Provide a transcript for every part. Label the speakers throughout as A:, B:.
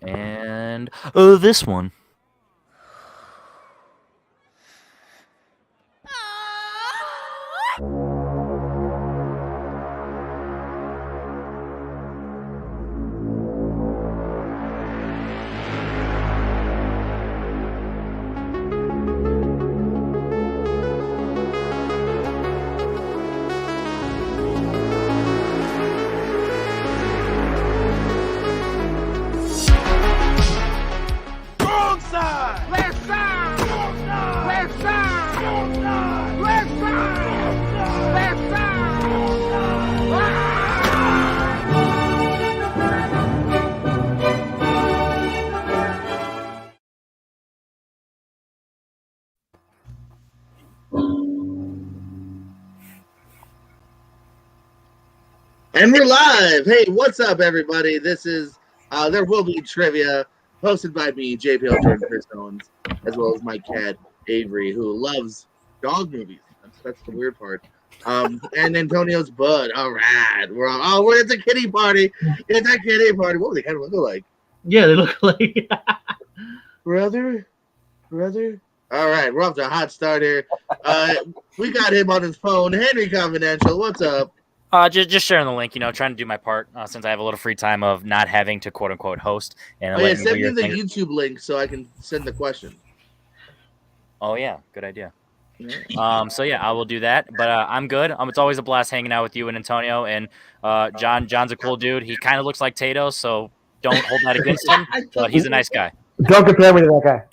A: And this one.
B: And we're live. Hey, what's up, everybody? This is There Will Be Trivia, hosted by me, JPL Jordan Chris Owens, as well as my cat, Avery, who loves dog movies. That's the weird part. And Antonio's bud. All right. It's a kitty party. It's a kitty party. What do they kind of look like?
C: Yeah, they look like...
B: Brother? All right, we're off to a hot start here. We got him on his phone. Henry Confidential, what's up?
A: Just sharing the link, trying to do my part since I have a little free time of not having to quote unquote host. And
B: Send me the YouTube link so I can send the question.
A: Oh yeah, good idea. So yeah, I will do that. But I'm good. It's always a blast hanging out with you and Antonio. And John's a cool dude. He kind of looks like Tato, so don't hold that against him. But he's a nice guy.
D: Don't compare me to that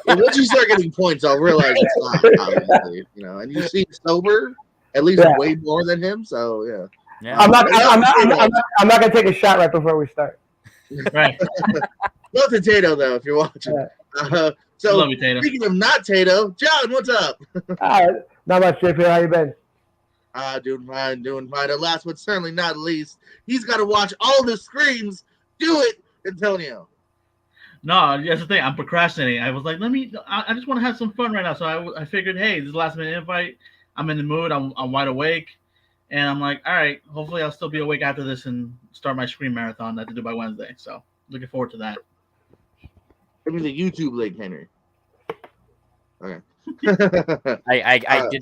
D: guy.
B: Once you start getting points, I'll realize it's not. Obviously, and you seem sober. At least way more than him, so yeah.
D: I'm not gonna take a shot right before we start.
C: Right.
B: Love to Tato though, if you're watching. So
C: love you, Tato.
B: Speaking of not Tato, John, what's up?
D: Not much, JP. How you been?
B: Doing fine. And last but certainly not least, he's got to watch all the screens. Do it, Antonio.
C: No, that's the thing. I'm procrastinating. I was like, I just want to have some fun right now. So I figured, hey, this is the last minute invite. I'm in the mood. I'm wide awake. And I'm like, all right, hopefully I'll still be awake after this and start my screen marathon that I have to do by Wednesday. So looking forward to that.
B: Give me the YouTube link, Henry. Okay.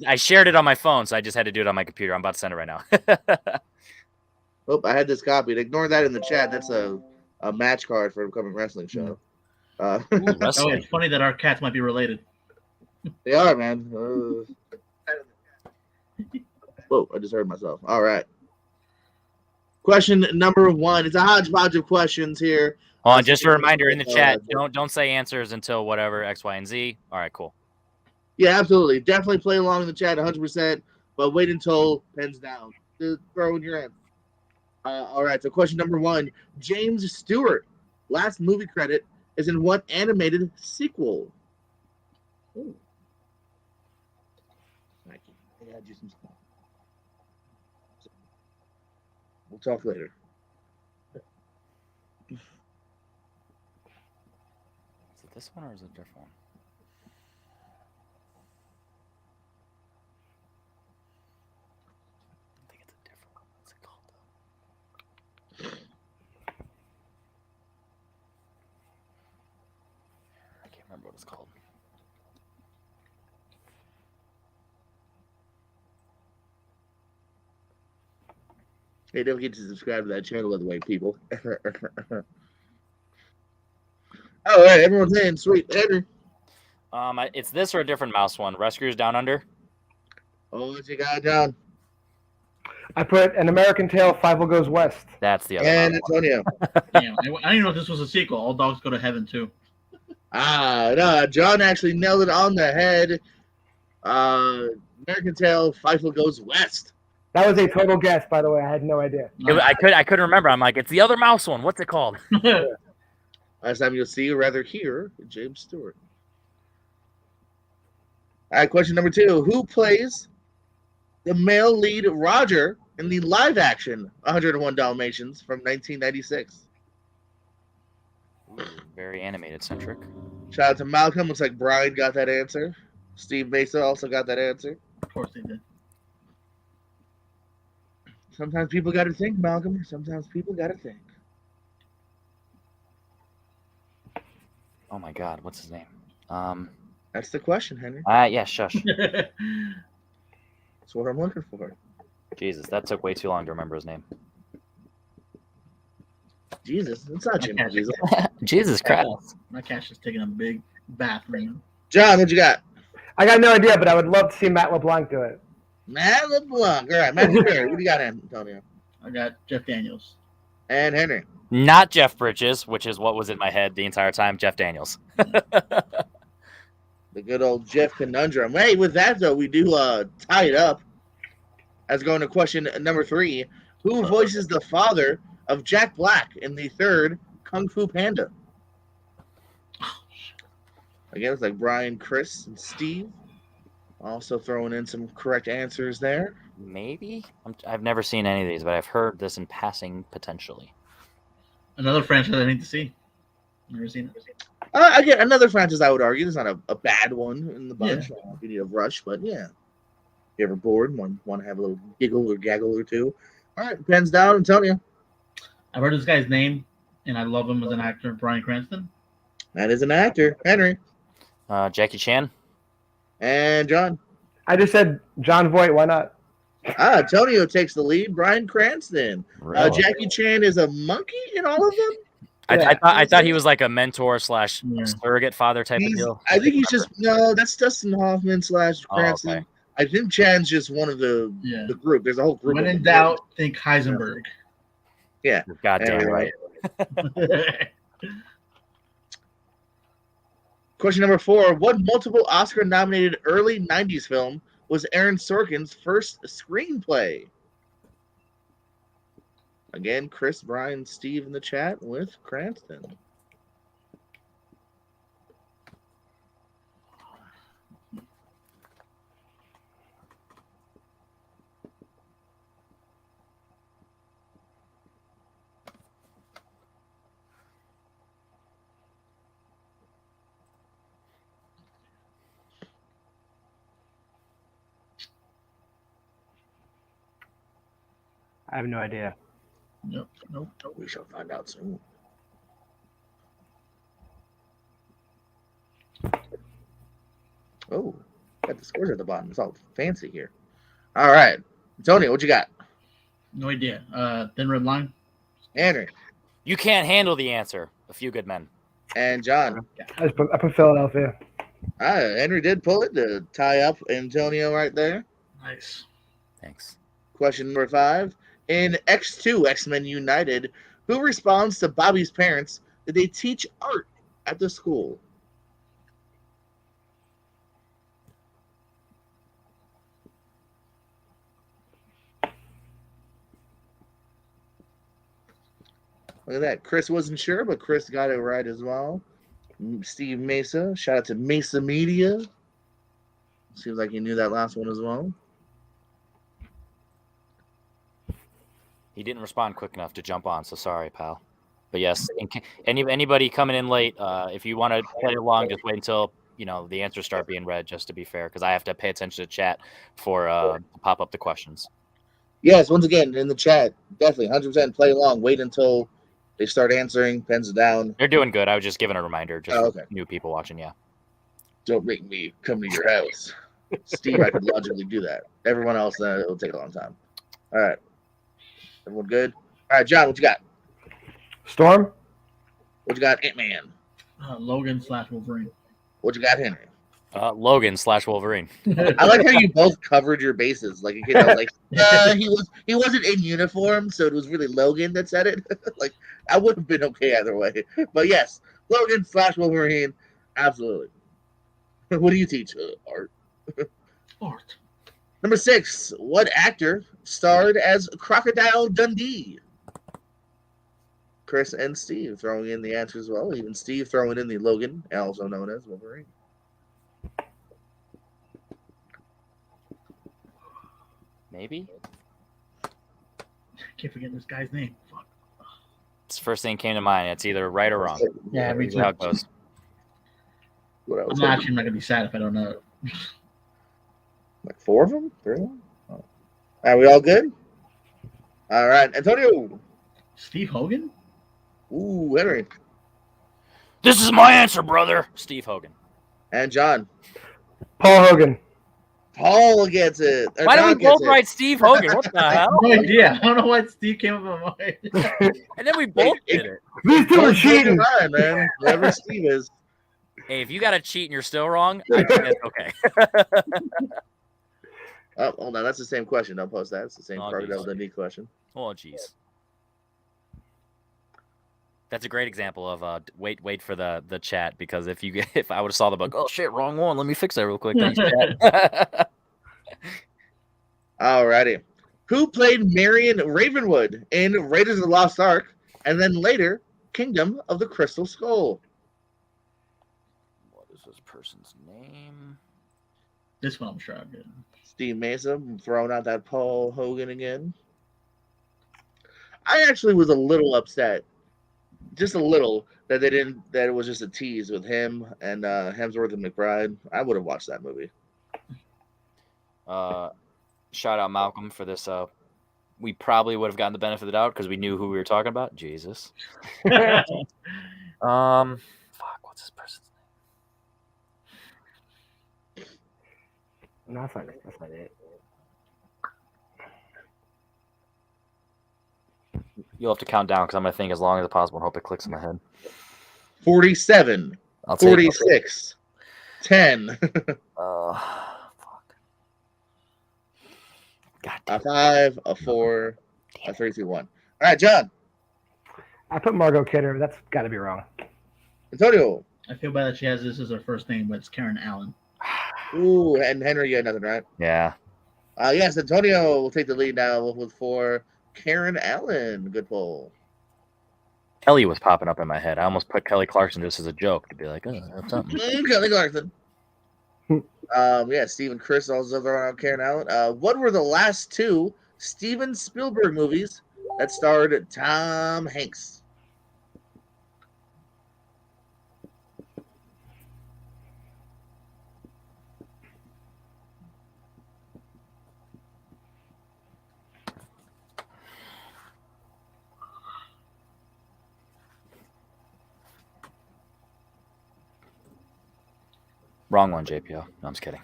A: I shared it on my phone, so I just had to do it on my computer. I'm about to send it right now.
B: I had this copied. Ignore that in the chat. That's a match card for an upcoming wrestling show.
C: It's funny that our cats might be related.
B: They are, man. Whoa, I just heard myself. All right. Question number 1. It's a hodgepodge of questions here.
A: Hold on, just a reminder in the chat, don't say answers until whatever, X, Y, and Z. All right, cool.
B: Yeah, absolutely. Definitely play along in the chat 100%, but wait until pens down to throw in your hand. All right, so question number 1. James Stewart, last movie credit, is in what animated sequel? Ooh. Thank you. I had you some stuff. We'll talk later.
A: Is it this one or is it a different one? I think it's a different one. What's it called though? I can't remember what it's called.
B: Hey, don't forget to subscribe to that channel, by the way, people. All right, everyone's in. Sweet. Henry.
A: It's this or a different mouse one. Rescuers Down Under.
B: Oh, what you got, John?
D: I put An American Tale, Fievel Goes West.
A: That's the other one.
B: And Antonio.
C: Damn, I didn't know this was a sequel. All Dogs Go to Heaven, too.
B: No, John actually nailed it on the head. American Tale, Fievel Goes West.
D: That was a total guess, by the way. I had no idea.
A: I couldn't remember. I'm like, it's the other mouse one. What's it called?
B: Last time you'll see, or rather hear, James Stewart. All right, question number 2. Who plays the male lead Roger in the live-action 101 Dalmatians from 1996?
A: Ooh, very animated-centric.
B: Shout out to Malcolm. Looks like Brian got that answer. Steve Mesa also got that answer.
C: Of course they did.
B: Sometimes people got to think, Malcolm. Sometimes people got to think.
A: Oh my God, what's his name?
B: That's the question, Henry.
A: Yeah, shush.
B: That's what I'm looking for.
A: Jesus, that took way too long to remember his name.
B: Jesus, it's not Jim Caviezel.
A: Jesus Christ.
C: My cat's just taking a big bath right now.
B: John, what you got?
D: I got no idea, but I would love to see Matt LeBlanc do it.
B: Matt LeBlanc. All right, Matthew Perry. What do you got, Antonio?
C: I got Jeff Daniels.
B: And Henry.
A: Not Jeff Bridges, which is what was in my head the entire time. Jeff Daniels.
B: The good old Jeff conundrum. Hey, with that though, we do tie it up. As going to question number 3, who voices the father of Jack Black in the third Kung Fu Panda? Again, it's like Brian, Chris, and Steve. Also throwing in some correct answers there.
A: Maybe? I've never seen any of these, but I've heard this in passing potentially.
C: Another franchise I need to see. Never seen it.
B: Again, another franchise I would argue. It's not a bad one in the bunch.
C: Yeah.
B: If you need a rush, but yeah. If you're ever bored, want to have a little giggle or gaggle or two. All right, pens down, Antonio.
C: I've heard this guy's name, and I love him as an actor, Bryan Cranston.
B: That is an actor. Henry.
A: Jackie Chan.
B: And John.
D: I just said John Voight. Why not?
B: Antonio takes the lead. Bryan Cranston.
A: Really?
B: Jackie Chan is a monkey in all of them?
A: I thought he was like a mentor /
C: Yeah.
A: surrogate father type of deal.
B: I think he's just, no, that's Dustin Hoffman / Cranston.
A: okay.
B: I think Chan's just one of the group. There's a whole group.
C: When
B: of
C: in
B: them.
C: doubt, think Heisenberg.
B: Yeah.
A: You're goddamn right.
B: Question number 4. What multiple Oscar-nominated early 90s film was Aaron Sorkin's first screenplay? Again, Chris, Brian, Steve in the chat with Cranston.
D: I have no idea.
C: Nope.
B: We shall find out soon. Oh, got the scores at the bottom. It's all fancy here. All right. Antonio, what you got?
C: No idea. Thin Red Line.
B: Henry.
A: You can't handle the answer. A Few Good Men.
B: And John.
D: I put Philadelphia.
B: Henry did pull it to tie up Antonio right there.
C: Nice.
A: Thanks.
B: Question number 5. In X2, X-Men United, who responds to Bobby's parents that they teach art at the school? Look at that. Chris wasn't sure, but Chris got it right as well. Steve Mesa. Shout out to Mesa Media. Seems like he knew that last one as well.
A: He didn't respond quick enough to jump on, so sorry, pal. But yes, anybody coming in late, if you want to play along, just wait until the answers start being read, just to be fair, because I have to pay attention to chat for pop up the questions.
B: Yes, once again, in the chat, definitely 100% play along. Wait until they start answering, pens down.
A: They're doing good. I was just giving a reminder, just for new people watching, yeah.
B: Don't make me come to your house. Steve, I could logically do that. Everyone else, it'll take a long time. All right. Everyone good? All right, John, what you got?
D: Storm.
B: What you got, Ant-Man?
C: Logan / Wolverine.
B: What you got, Henry?
A: Logan / Wolverine.
B: I like how you both covered your bases. Like, he wasn't in uniform, so it was really Logan that said it. Like, I would have been okay either way. But yes, Logan / Wolverine, absolutely. What do you teach? Art.
C: Art.
B: Number 6. What actor starred as Crocodile Dundee? Chris and Steve throwing in the answer as well. Even Steve throwing in the Logan, also known as Wolverine.
A: Maybe?
C: I can't forget this guy's name. Fuck.
A: It's the first thing that came to mind. It's either right or wrong.
C: Yeah, me
A: That's how it goes.
C: I'm not going to be sad if I don't know it.
B: Like 4 of them? 3 of them? Oh. Are we all good? All right. Antonio.
C: Steve Hogan?
B: Ooh, Henry.
A: This is my answer, brother. Steve Hogan.
B: And John.
D: Paul Hogan.
B: Paul gets it.
A: Why did we both write Steve Hogan? What the
C: I have
A: hell?
C: no idea. I don't know why Steve came up with mine.
A: And then we both did it.
D: These two are cheating.
B: Fine, man. Whoever Steve is.
A: Hey, if you got to cheat and you're still wrong, I think that's okay.
B: Oh, hold on. That's the same question. Don't post that. It's the same part of the neat question.
A: Oh, jeez. That's a great example of wait for the chat, because if I would have saw the bug, oh shit, wrong one. Let me fix that real quick. Thanks, chat.
B: Alrighty. Who played Marion Ravenwood in Raiders of the Lost Ark, and then later Kingdom of the Crystal Skull?
A: What is this person's name?
C: This one I'm sure I'm good.
B: Steve Mason throwing out that Paul Hogan again. I actually was a little upset, just a little, that it was just a tease with him and Hemsworth and McBride. I would have watched that movie.
A: Shout out Malcolm for this. We probably would have gotten the benefit of the doubt because we knew who we were talking about. Jesus. Fuck, what's this person's name?
D: No, that's not it.
A: You'll have to count down because I'm gonna think as long as possible and hope it clicks in my head.
B: 47,
A: I'll take
B: 46, 10.
A: Fuck. God damn.
B: A 5, a 4, a 3, 2, 1. All right, John.
D: I put Margot Kidder. That's got to be wrong.
B: Antonio.
C: I feel bad that she has this as her first name, but it's Karen Allen.
B: Ooh, and Henry, you had nothing, right?
A: Yeah.
B: Yes, Antonio will take the lead now with 4. Karen Allen. Good poll.
A: Kelly was popping up in my head. I almost put Kelly Clarkson just as a joke to be like, oh, that's something.
B: Kelly Clarkson. Steve and Chris also throwing out Karen Allen. What were the last 2 Steven Spielberg movies that starred Tom Hanks?
A: Wrong one, JPO. No, I'm just kidding.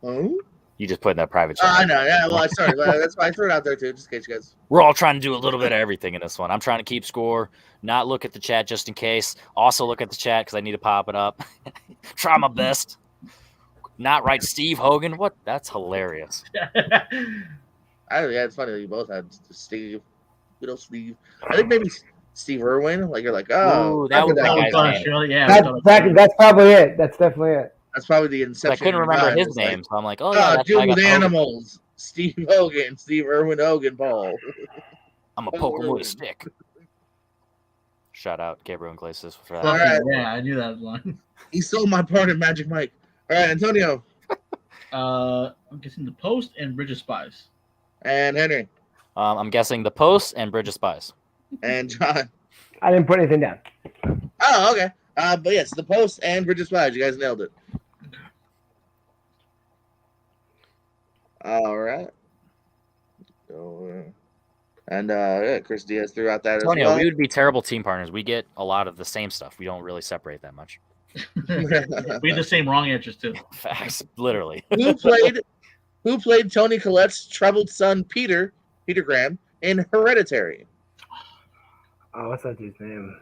B: Oh?
A: You just put in that private chat.
B: I know. Yeah, well, sorry. That's why I threw it out there, too, just in case you guys.
A: We're all trying to do a little bit of everything in this one. I'm trying to keep score, not look at the chat just in case. Also look at the chat because I need to pop it up. Try my best. Not write Steve Hogan. What? That's hilarious.
B: It's funny that you both had Steve. Good old Steve. I think maybe Steve Irwin. Like, you're like, oh.
A: Ooh, that was that guy's name.
D: That's probably it. That's definitely it.
B: That's probably the inception.
A: I couldn't remember his name, so I'm like, oh, yeah.
B: Dude with animals. Steve Hogan. Steve Irwin Hogan Paul.
A: I'm a poke him with a stick. Shout out Gabriel Iglesias for that.
B: All right.
C: Yeah, I knew that line.
B: He stole my part in Magic Mike. All right, Antonio.
C: I'm guessing The Post and Bridge of Spies.
B: And Henry.
A: I'm guessing The Post and Bridge of Spies.
B: And John.
D: I didn't put anything down.
B: Oh, okay. But yes, The Post and Bridge of Spies. You guys nailed it. All right. And Chris Diaz threw out that
A: Antonio,
B: as well.
A: we would be terrible team partners. We get a lot of the same stuff. We don't really separate that much.
C: We had the same wrong answers too.
A: Facts, literally.
B: Who played Tony Collette's troubled son Peter Graham in Hereditary?
D: Oh, what's that dude's name?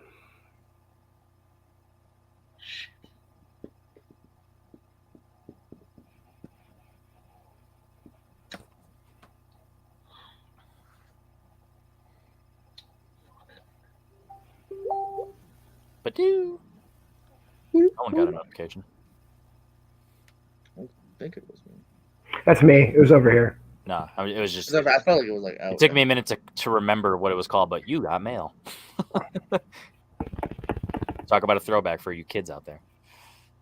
A: Badoo. No one got a notification.
B: I think it was me.
D: That's me. It was over here.
A: No, I mean, it was just.
B: I felt like it was like. Oh,
A: it took me a minute to remember what it was called, but you got mail. Talk about a throwback for you kids out there.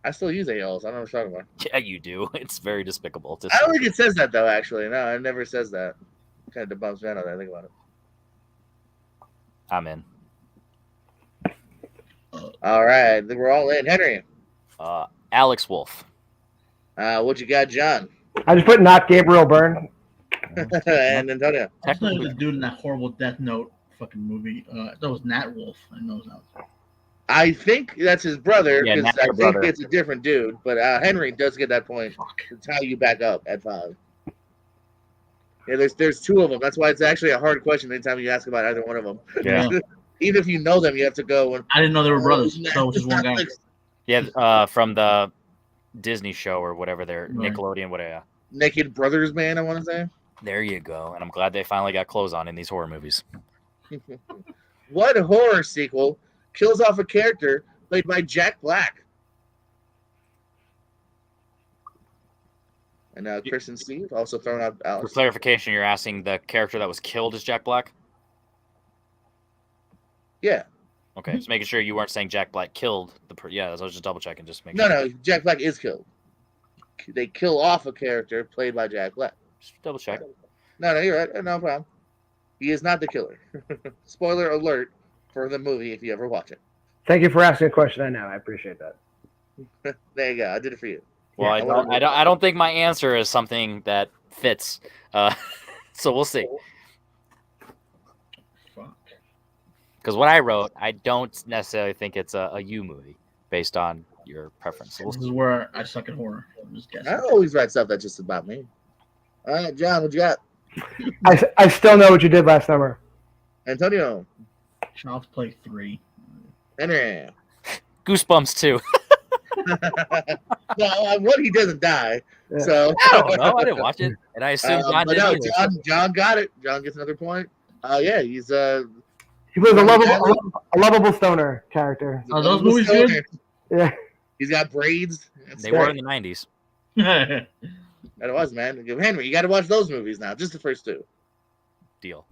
B: I still use AOLs. I don't know what you're talking about.
A: Yeah, you do. It's very despicable.
B: I don't think it says that though. Actually, no, it never says that. Kind of debunks me out. I think about it.
A: I'm in.
B: All right, I think we're all in. Henry.
A: Alex Wolf.
B: What you got, John?
D: I just put not Gabriel Byrne.
B: And Antonio.
C: I thought it was the dude in that horrible Death Note fucking movie. That was Nat Wolf. I know that.
B: I think that's his brother
A: Yeah,
B: because
A: not
B: I
A: your
B: think
A: brother.
B: it's a different dude. But Henry does get that point to tie you back up at 5. Yeah, there's 2 of them. That's why it's actually a hard question anytime you ask about either one of them.
A: Yeah.
B: Even if you know them, you have to go.
C: I didn't know they were brothers. So it was just one guy.
A: Yeah, from the Disney show or whatever, their
C: Right.
A: Nickelodeon, whatever.
B: Naked Brothers Man, I want to say.
A: There you go. And I'm glad they finally got clothes on in these horror movies.
B: What horror sequel kills off a character played by Jack Black? And Chris and Steve also throwing out
A: For
B: Alex.
A: clarification, you're asking the character that was killed is Jack Black?
B: Yeah.
A: Okay, just making sure you weren't saying Jack Black killed the yeah, I was just double checking, just making
B: No,
A: sure.
B: no, Jack Black is killed. They kill off a character played by Jack Black.
A: Just double check.
B: No, you're right. No problem. He is not the killer. Spoiler alert for the movie if you ever watch it.
D: Thank you for asking a question. I know. I appreciate that.
B: There you go. I did it for you.
A: Well, I don't think my answer is something that fits. So we'll see. Because what I wrote, I don't necessarily think it's a you movie based on your preference. So
C: This is where I suck at horror. I'm just guessing.
B: I always write stuff that's just about me. All right, John, what you got?
D: I still know what you did last summer.
B: Antonio.
C: Child's Play 3.
B: Henry.
A: Goosebumps too.
B: No, one, he doesn't die.
D: Yeah.
B: So
A: I don't know. I didn't watch it, and I assume John
B: but
A: didn't
B: no,
A: either.
B: John got it. John gets another point. Yeah, he's
D: He was a lovable stoner character.
C: Are those movies good?
D: Yeah.
B: He's got braids.
A: They were in the 90s.
B: That it was, man. Henry, you got to watch those movies now. Just the first 2.
A: Deal.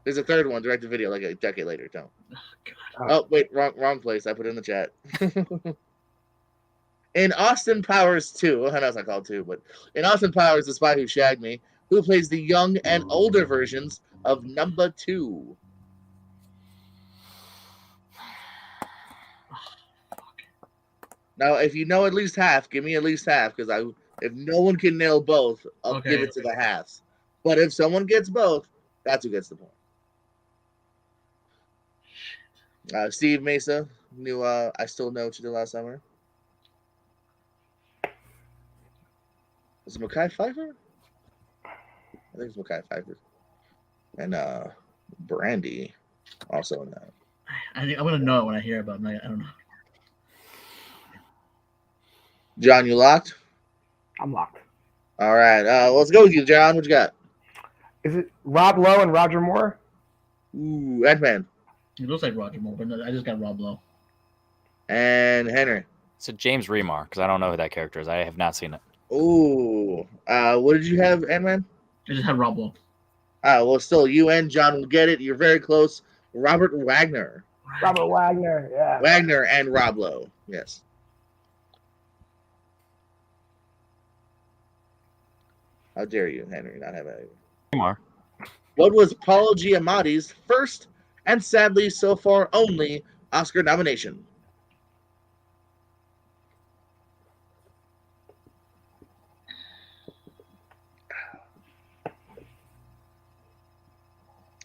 B: There's a third one, direct to video, like a decade later. Don't.
C: Oh,
B: Oh, wait, wrong place. I put it in the chat. In Austin Powers 2, I know it's not called 2, but in Austin Powers, The Spy Who Shagged Me, who plays the young and older versions of number 2? Now, if you know at least half, give me at least half, because if no one can nail both, I'll give it to the halves. But if someone gets both, that's who gets the point. Steve Mesa knew I Still Know What You Did Last Summer. Is it Mekhi Phifer? I think it's Mekhi Phifer. And Brandy also in that.
C: I'm going to know it when I hear about it. I don't know.
B: John, you locked?
D: I'm locked.
B: All right. Let's go with you, John. What you got?
D: Is it Rob Lowe and Roger Moore?
B: Ooh, Ant-Man.
C: It looks like Roger Moore, but no, I just got Rob Lowe.
B: And Henry.
A: It's a James Remar, because I don't know who that character is. I have not seen it.
B: Ooh. What did you have, Ant-Man?
C: I just had Rob Lowe.
B: Well, still, you and John will get it. You're very close. Robert Wagner.
D: Robert Wagner, yeah.
B: Wagner and Rob Lowe. Yes. How dare you, Henry, not have it.
A: Remar.
B: What was Paul Giamatti's first and sadly so far only Oscar nomination?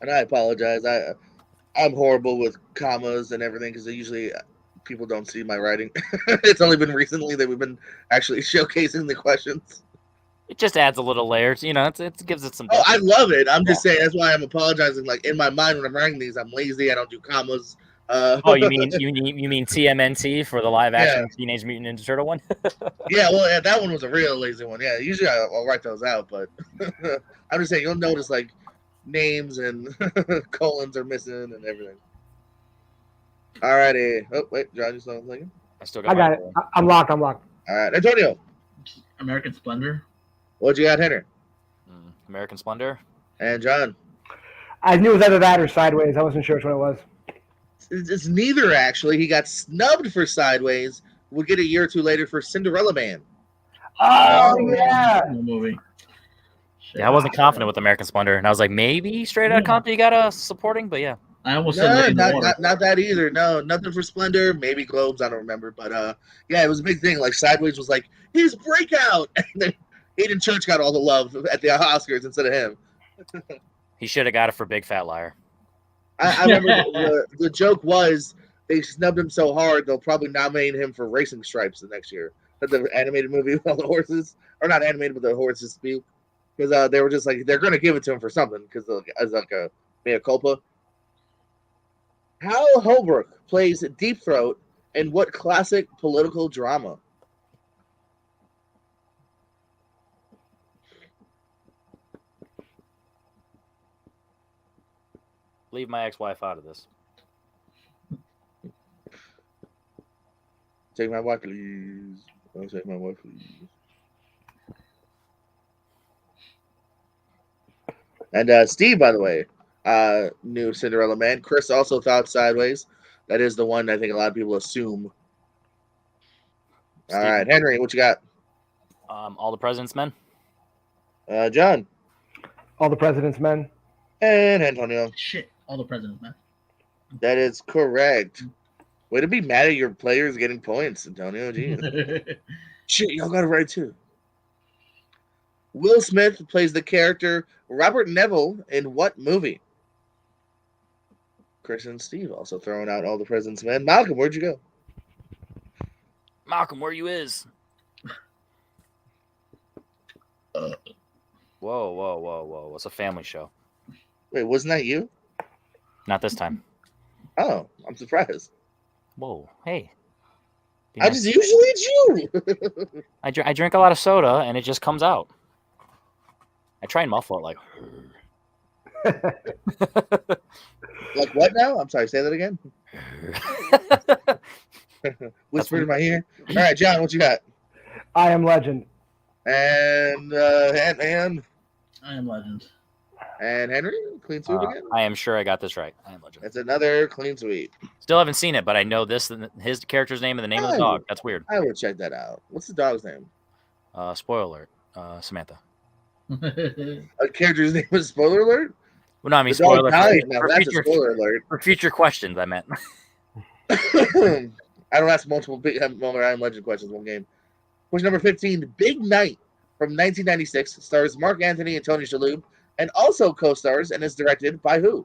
B: And I apologize. I'm horrible with commas and everything because usually people don't see my writing. It's only been recently that we've been actually showcasing the questions.
A: It just adds a little layers, you know. It gives it some.
B: Oh, I love it. I'm just saying that's why I'm apologizing. Like in my mind when I'm writing these, I'm lazy. I don't do commas.
A: Oh, you mean TMNT for the live action Teenage Mutant Ninja Turtle one?
B: Yeah, well, yeah, that one was a real lazy one. Yeah, usually I'll write those out, but I'm just saying you'll notice like names and colons are missing and everything. Alrighty. Oh wait, John, you still thinking?
A: I
D: got it. I'm locked.
B: All right, Antonio.
C: American Splendor.
B: What'd you got, Henry?
A: American Splendor.
B: And John.
D: I knew it was either that or Sideways. I wasn't sure which one it was.
B: It's neither, actually. He got snubbed for Sideways. We'll get a year or two later for Cinderella Man.
D: Oh, yeah.
C: Movie.
A: Yeah, I wasn't confident with American Splendor, and I was like, maybe Straight Outta Compton you got a supporting, but yeah.
C: I almost said
B: not that either. No, nothing for Splendor. Maybe Globes. I don't remember, but yeah, it was a big thing. Like Sideways was like his breakout, and then Hayden Church got all the love at the Oscars instead of him.
A: He should have got it for Big Fat Liar.
B: I remember the joke was they snubbed him so hard they'll probably nominate him for Racing Stripes the next year. That's the animated movie with all the horses, or not animated, but the horses speak. Because they were just like they're going to give it to him for something because as like a mea culpa. Hal Holbrook plays Deep Throat in what classic political drama?
A: Leave my ex-wife out of this.
B: Take my wife, please. Don't take my wife, please. And Steve, by the way, new Cinderella Man. Chris also thought Sideways. That is the one I think a lot of people assume. All right, Henry, what you got?
A: All the President's Men.
B: John.
D: All the President's Men.
B: And Antonio.
C: Shit, All the President's Men.
B: That is correct. Way to be mad at your players getting points, Antonio. Jeez. Shit, y'all got it right too. Will Smith plays the character Robert Neville in what movie? Chris and Steve also throwing out All the President's Men. Malcolm, where'd you go?
A: Malcolm, where you is? Whoa. It's a family show.
B: Wait, wasn't that you?
A: Not this time.
B: Oh, I'm surprised.
A: Whoa, hey.
B: I just usually it's you.
A: I drink a lot of soda, and it just comes out. I try and muffle it like...
B: Like what now? I'm sorry, say that again. Whisper in my ear. All right, John, what you got?
D: I Am Legend.
B: And Ant-Man.
C: I Am Legend.
B: And Henry, clean sweep again?
A: I am sure I got this right. I Am Legend.
B: That's another clean sweep.
A: Still haven't seen it, but I know this, his character's name and the name of the dog. That's weird.
B: I would check that out. What's the dog's name?
A: Spoiler alert. Samantha.
B: A character's name is spoiler alert?
A: Well, no, I mean
B: The dog
A: spoiler
B: died.
A: for,
B: Now,
A: for,
B: that's
A: future,
B: a spoiler alert.
A: for future questions, I meant.
B: I don't ask multiple I Am Legend questions one game. Question number 15, Big Night from 1996 stars Mark Anthony and Tony Shalhoub and also co-stars and is directed by who?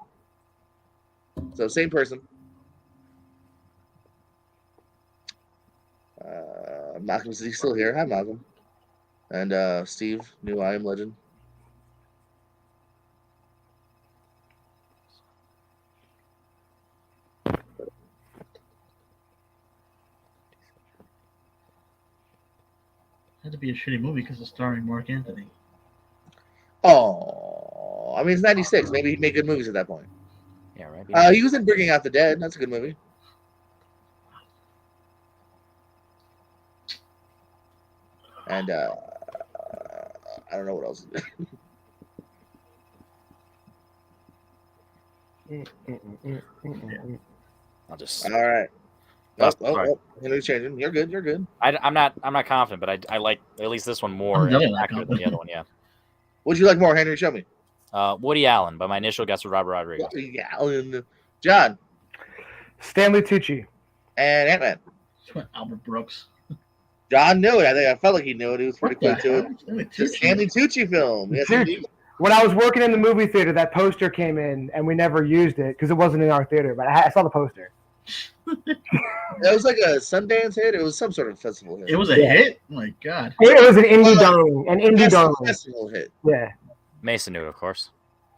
B: So same person. Malcolm, is he still here? Hi, Malcolm. And Steve, new I Am Legend.
C: Had to be a shitty movie because it's starring Mark Anthony.
B: Oh, I mean, it's 96. Maybe he'd make good movies at that point.
A: Yeah, right.
B: He was in Bringing Out the Dead. That's a good movie. And I don't know what else.
A: I'll just.
B: All right. Henry's changing. You're good. You're good.
A: I'm not confident, but I like at least this one more
C: I'm definitely not
A: accurate than the other one. Yeah.
B: What'd you like more, Henry? Show me.
A: Woody Allen, but my initial guess was Robert Rodriguez.
B: Woody Allen. John.
D: Stanley Tucci.
B: And Ant-Man.
C: Albert Brooks.
B: John knew it. I felt like he knew it. He was pretty
C: What
B: quick
C: the
B: to
C: hell?
B: it. It's a Stanley Tucci film. Yes,
D: Tucci.
B: indeed.
D: When I was working in the movie theater, that poster came in, and we never used it because it wasn't in our theater. But I saw the poster.
B: That was like a Sundance hit. It was some sort of festival hit.
C: It was a hit? Oh my God.
D: It was an indie darling. An indie darling.
B: Festival hit.
D: Yeah.
A: Mason knew, of course.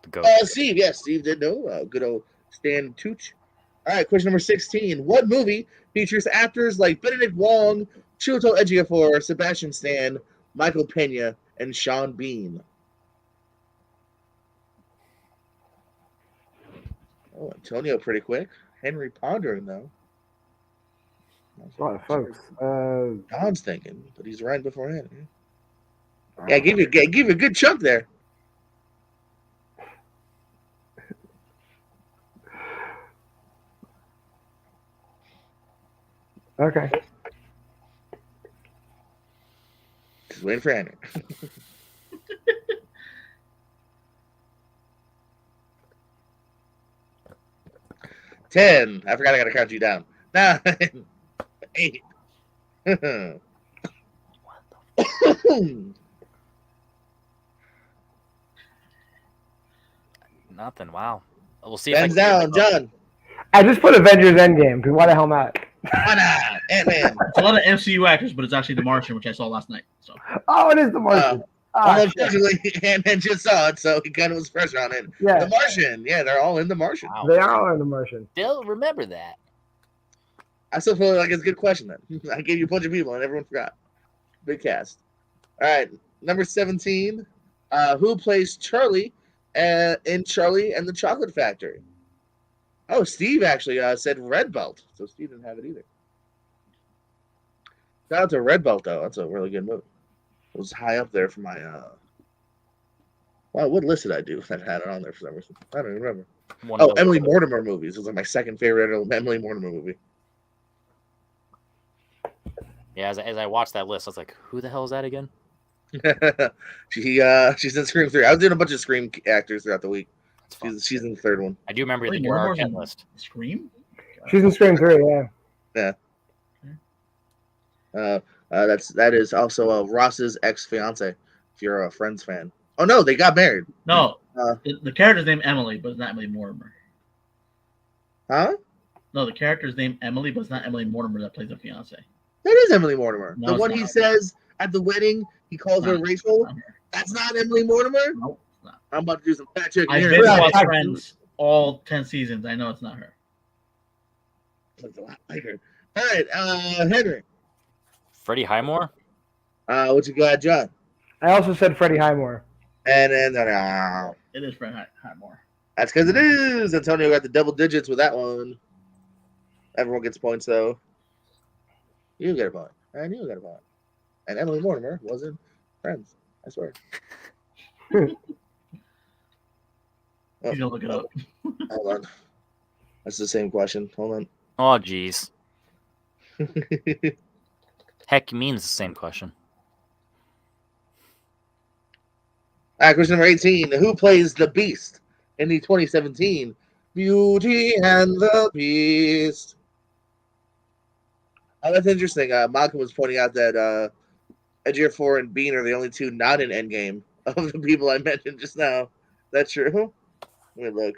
A: The goat.
B: Steve. Yes, Steve did know. Good old Stan Tucci. All right, question number 16. What movie features actors like Benedict Wong, Chunto Ejiofor, Sebastian Stan, Michael Pena, and Sean Bean? Oh, Antonio pretty quick. Henry pondering, though.
D: A lot of folks.
B: Don's thinking, but he's right beforehand. Yeah, give you a good chunk there.
D: Okay.
B: Just waiting for Henry. Ten. I forgot I got to count you down. 9, 8.
A: Nothing. Wow. We'll see.
B: Hands down, John.
D: I just put Avengers Endgame because why the hell not?
B: Why not? Ant-Man.
C: It's a lot of MCU actors, but it's actually The Martian, which I saw last night. So
D: Oh, it is the Martian.
B: Well,
D: Shit.
B: unfortunately, Ant-Man just saw it, so he kind of was fresh on it.
D: Yeah.
B: The Martian. Yeah, they're all in The Martian.
A: Wow.
D: They are all in the Martian.
A: Still remember that.
B: I still feel like it's a good question then. I gave you a bunch of people and everyone forgot. Big cast. All right, number 17. Who plays Charlie in Charlie and the Chocolate Factory? Oh, Steve actually said Red Belt, so Steve didn't have it either. Shout out to Red Belt though. That's a really good movie. It was high up there for my. Wow, what list did I do that had it on there for some reason? I don't even remember. Emily Mortimer movies. It was like my second favorite Emily Mortimer movie.
A: Yeah, as I watched that list, I was like, who the hell is that again?
B: She's in Scream 3. I was doing a bunch of Scream actors throughout the week. She's in the third one.
A: I do remember the Arquette list.
C: Scream?
D: She's in Scream 3, yeah.
B: That is also Ross's ex-fiance, if you're a Friends fan. Oh no, they got married.
C: No, the character's named Emily, but it's not Emily Mortimer.
B: Huh?
C: No, the character's named Emily, but it's not Emily Mortimer that plays the fiance.
B: That is Emily Mortimer.
C: No,
B: the one he says at the wedding, he calls her Rachel. That's not Emily Mortimer?
C: Nope, it's not.
B: I'm about to do some fact checking
C: I've
B: here.
C: been watching Friends all 10 seasons. I know it's not her.
B: That's a lot like her. All right, Henry.
A: Freddie Highmore?
B: What you got, John?
D: I also said Freddie Highmore.
B: And then
C: It is Fred Highmore.
B: that's because it is. Antonio got the double digits with that one. Everyone gets points though. You get a point. And you get a point. And Emily Mortimer wasn't Friends. I swear.
C: He's gonna look it up.
B: Hold on. That's the same question. Hold on.
A: Oh, jeez. Heck means the same question.
B: All right, question number 18. Who plays the Beast in the 2017 Beauty and the Beast? That's interesting. Malcolm was pointing out that Ejiofor and Bean are the only two not in Endgame of the people I mentioned just now. That's true. Let me look.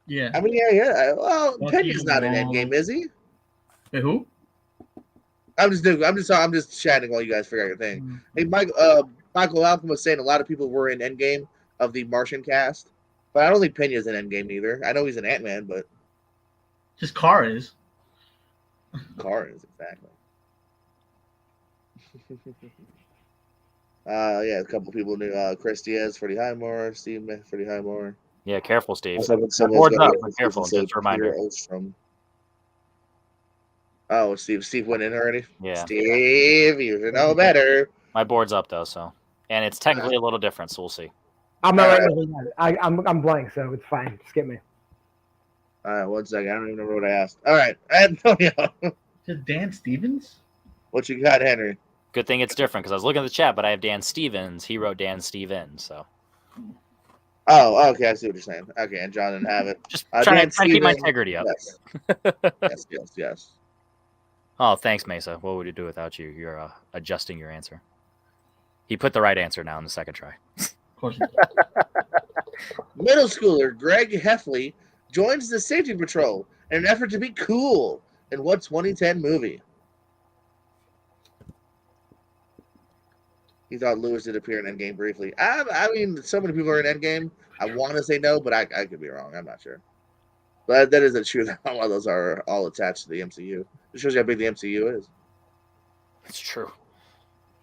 C: Yeah.
B: I mean, yeah. Well,
C: Fuck
B: Pena's
C: you,
B: not in
C: Wong.
B: Endgame, is he?
C: Wait, who?
B: I'm just chatting while you guys figure out your thing. Hey, Michael Malcolm was saying a lot of people were in Endgame of the Martian cast, but I don't think Pena's in Endgame either. I know he's an Ant-Man, but
C: His car is.
B: Car is exactly. Yeah, a couple people knew Chris Diaz, Freddie Highmore, Steve Freddie Highmore.
A: Yeah, careful, Steve.
B: Someone's
A: Boards
B: got
A: up,
B: it.
A: but careful,
B: Said
A: just a reminder.
B: Peter Ostrom. Oh, Steve went in already?
A: Yeah.
B: Steve, you should know better.
A: My board's up, though, so. And it's technically a little different, so we'll see.
D: I'm not writing anything down. I'm blank, so it's fine. Skip me.
B: All right, 1 second. I don't even remember what I asked. All right, Antonio.
C: Is it Dan Stevens?
B: What you got, Henry?
A: Good thing it's different, because I was looking at the chat, but I have Dan Stevens. He wrote Dan Stevens, so.
B: Oh, okay. I see what you're saying. Okay, and John didn't have it.
A: Just trying to keep my integrity up.
B: Yes. yes.
A: Oh, thanks, Mesa. What would you do without you? You're adjusting your answer. He put the right answer now in the second try.
C: Of course.
B: Middle schooler Greg Heffley joins the safety patrol in an effort to be cool in what 2010 movie? He thought Lewis did appear in Endgame briefly. I mean, so many people are in Endgame. I want to say no, but I could be wrong. I'm not sure. But that isn't true that a lot of those are all attached to the MCU. It shows you how big the MCU is.
A: It's true.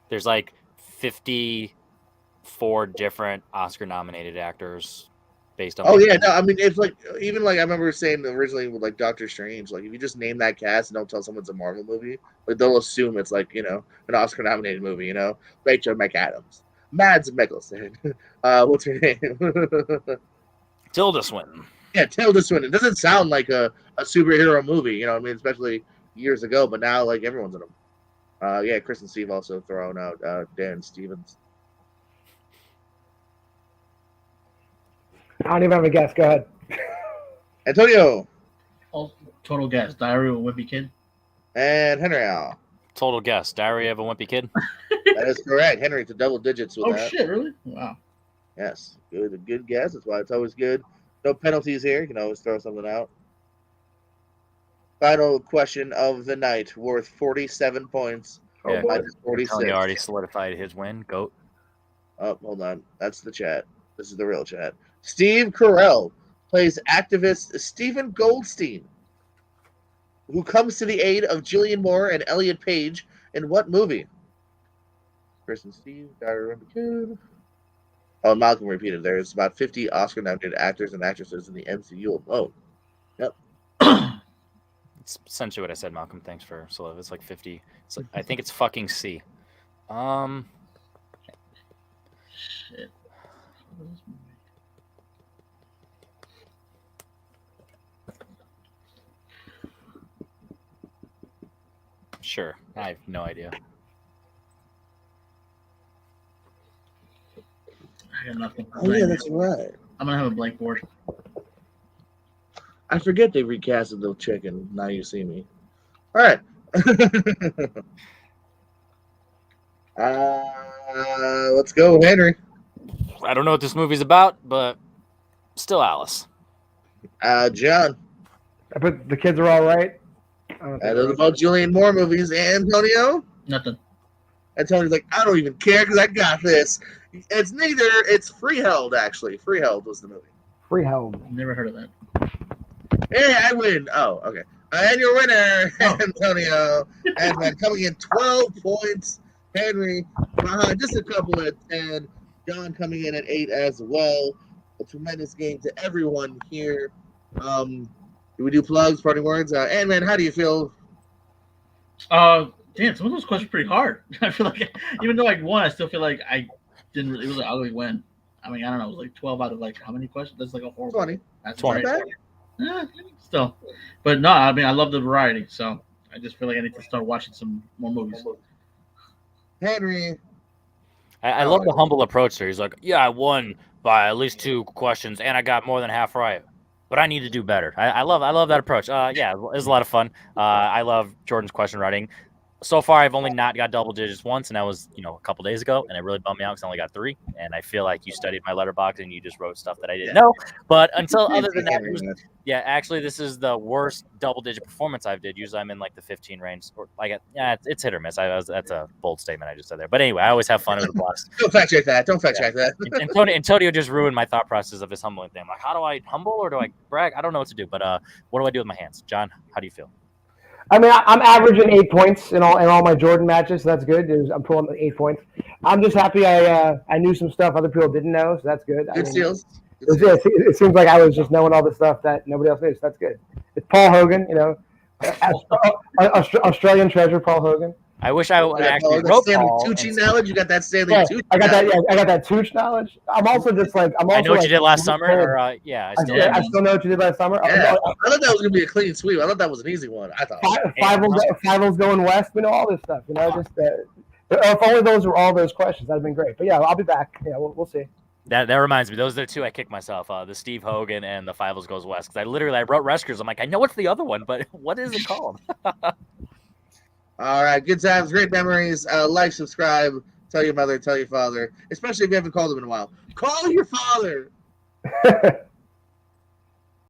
A: There's like 54 different Oscar-nominated actors based on.
B: Oh yeah, no, I mean it's like even like I remember saying originally with like Doctor Strange, like if you just name that cast and don't tell someone it's a Marvel movie, like they'll assume it's like an Oscar-nominated movie. Rachel McAdams, Mads Mikkelsen, what's her name?
A: Tilda Swinton.
B: Yeah, Tilda Swinton. It doesn't sound like a superhero movie, I mean, especially years ago, but now like everyone's in them. Yeah, Chris and Steve also throwing out Dan Stevens.
D: I don't even have a guess. Go ahead.
B: Antonio.
C: Oh, total guess. Diary of a Wimpy Kid.
B: And Henry Al.
A: Total guess. Diary of a Wimpy Kid.
B: That is correct. Henry to double digits with that.
C: Oh shit! Really? Wow.
B: Yes, good guess. That's why it's always good No penalties here. You can always throw something out. Final question of the night, worth 47 points.
A: Yeah,
B: Minus 46.
A: Tony already solidified his win. Goat.
B: Oh, hold on. That's the chat. This is the real chat. Steve Carell plays activist Stephen Goldstein, who comes to the aid of Julianne Moore and Elliot Page in what movie? Chris and Steve, Diary of a Kid. Oh, Malcolm repeated. There's about 50 Oscar-nominated actors and actresses in the MCU alone. Yep.
A: It's essentially what I said, Malcolm. Thanks for it's like 50. I think it's fucking C.
C: Shit.
A: Sure. I have no idea.
C: I got nothing.
B: Oh, yeah, that's right.
C: I'm gonna have a blank board.
B: I forget they recasted the chicken. Now You See Me. All right. Let's go, Henry.
A: I don't know what this movie's about, but still Alice.
B: John.
D: But the kids are all right.
B: That is about Julianne Moore movies. Antonio?
C: Nothing.
B: Antonio's like, I don't even care because I got this. It's neither. It's Freeheld, actually. Freeheld was the movie.
D: Freeheld.
C: Never heard of that.
B: Hey, I win. Oh, okay. And your winner, Antonio. And then coming in 12 points, Henry behind just a couple at 10. John coming in at 8 as well. A tremendous game to everyone here. Do we do plugs, parting words? And man, how do you feel?
C: Damn, some of those questions are pretty hard. I feel like even though I won, I still feel like I didn't really. It was an ugly win. I mean, I don't know. It was like 12 out of like how many questions? That's like a horrible.
B: 20.
C: That's
A: 20.
C: right. Still, but no. I mean, I love the variety. So I just feel like I need to start watching some more movies.
B: Henry.
A: I love the humble approach there. He's like, yeah, I won by at least 2 questions, and I got more than half right. But I need to do better. I love that approach. Yeah, it was a lot of fun. I love Jordan's question writing. So far, I've only not got double digits once, and that was a couple days ago, and it really bummed me out because I only got 3. And I feel like you studied my letterbox and you just wrote stuff that I didn't know. But other than that, actually, this is the worst double digit performance I've did. Usually, I'm in like the 15 range, or it's hit or miss. That's a bold statement I just said there. But anyway, I always have fun. It was a blast.
B: Don't fact check that. Don't fact check that.
A: Antonio just ruined my thought process of his humbling thing. I'm like, how do I humble or do I brag? I don't know what to do. But what do I do with my hands? John, how do you feel?
D: I mean, I'm averaging 8 points in all my Jordan matches, so that's good. I'm pulling 8 points. I'm just happy I knew some stuff other people didn't know, so that's good.
B: Good steals.
D: It seems like I was just knowing all the stuff that nobody else knew, so that's good. It's Paul Hogan, Australian treasure, Paul Hogan.
A: I wish I would actually wrote Paul.
B: Tucci knowledge. You got that Stanley Tucci.
D: I got that. Yeah, I got that Tucci knowledge. I'm also just like
A: I know what you did last summer.
D: I still know what you did last summer.
B: Yeah, I thought that was gonna be a clean sweep. I thought that was an easy one. I thought
D: Fivel's going west. We know all this stuff. Just if only those were all those questions, that'd have been great. But yeah, I'll be back. Yeah, we'll see.
A: That reminds me. Those are the 2 I kicked myself. The Steve Hogan and the Fivels Goes West. Because I wrote Rescuers. I'm like, I know what's the other one, but what is it called?
B: All right, good times, great memories. Like, subscribe, tell your mother, tell your father, especially if you haven't called them in a while. Call your father.